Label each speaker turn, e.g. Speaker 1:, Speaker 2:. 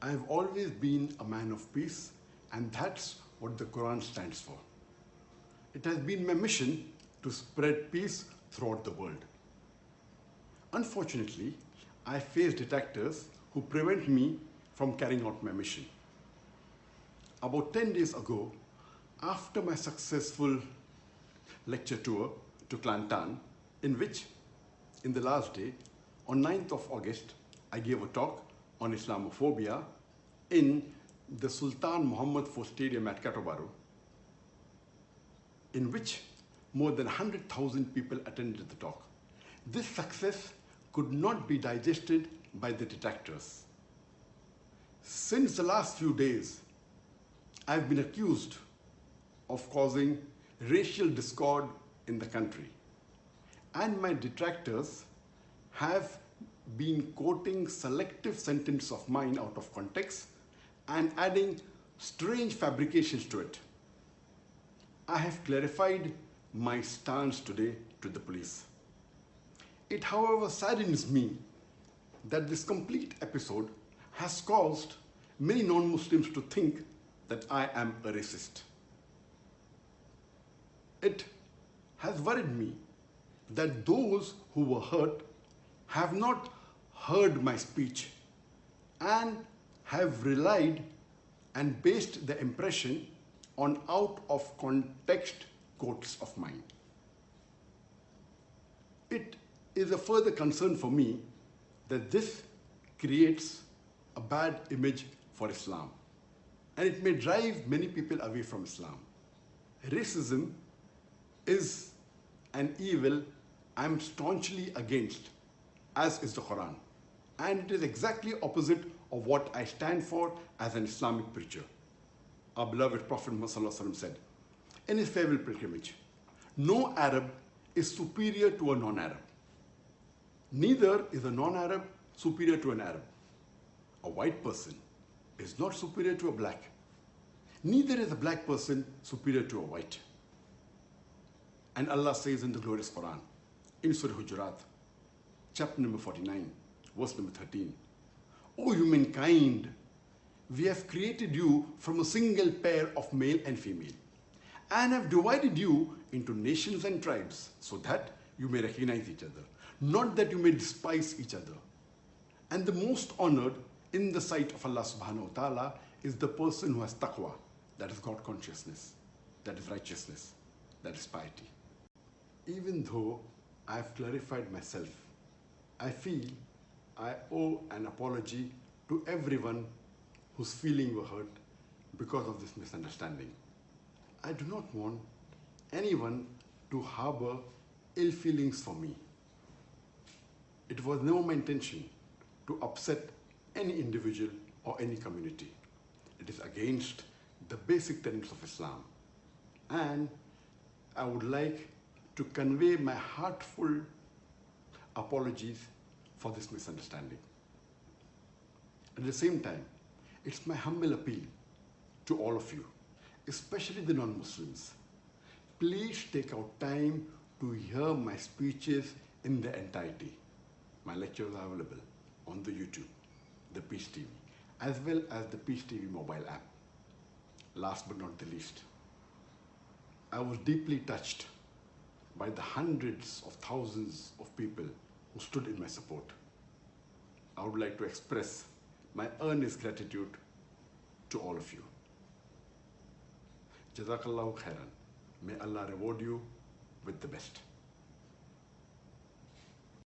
Speaker 1: I have always been a man of peace, and that's what the Quran stands for. It has been my mission to spread peace throughout the world. Unfortunately, I face detractors who prevent me from carrying out my mission. About 10 days ago, after my successful lecture tour to Kelantan, in which, in the last day, on 9th of August, I gave a talk on Islamophobia in the Sultan Mohammed IV Stadium at Katobaru, in which more than 100,000 people attended the talk. This success could not be digested by the detractors. Since the last few days, I've been accused of causing racial discord in the country. And my detractors have been quoting selective sentences of mine out of context and adding strange fabrications to it. I have clarified my stance today to the police. It, however, saddens me that this complete episode has caused many non-Muslims to think that I am a racist. It has worried me that those who were hurt have not heard my speech and have relied and based the impression on out of context quotes of mine. It is a further concern for me that this creates a bad image for Islam, and it may drive many people away from Islam. Racism is an evil I'm staunchly against, as is the Quran, and it is exactly opposite of what I stand for as an Islamic preacher. Our beloved Prophet Muhammad said in his farewell pilgrimage, "No Arab is superior to a non-Arab. Neither is a non-Arab superior to an Arab. A white person is not superior to a black. Neither is a black person superior to a white." And Allah says in the glorious Quran, in Surah Hujurat, chapter number 49, verse number 13, "O humankind, we have created you from a single pair of male and female, and have divided you into nations and tribes so that you may recognize each other, not that you may despise each other. And the most honored in the sight of Allah subhanahu wa ta'ala is the person who has taqwa, that is God consciousness, that is righteousness, that is piety." Even though I have clarified myself, I feel I owe an apology to everyone whose feelings were hurt because of this misunderstanding. I do not want anyone to harbor ill feelings for me. It was never my intention to upset any individual or any community. It is against the basic tenets of Islam. And I would like to convey my heartful apologies for this misunderstanding. At the same time, it's my humble appeal to all of you, especially the non-Muslims. Please take out time to hear my speeches in their entirety. My lectures are available on the YouTube, the Peace TV, as well as the Peace TV mobile app. Last but not the least, I was deeply touched by the hundreds of thousands of people who stood in my support. I would like to express my earnest gratitude to all of you. Jazakallahu khairan. May Allah reward you with the best.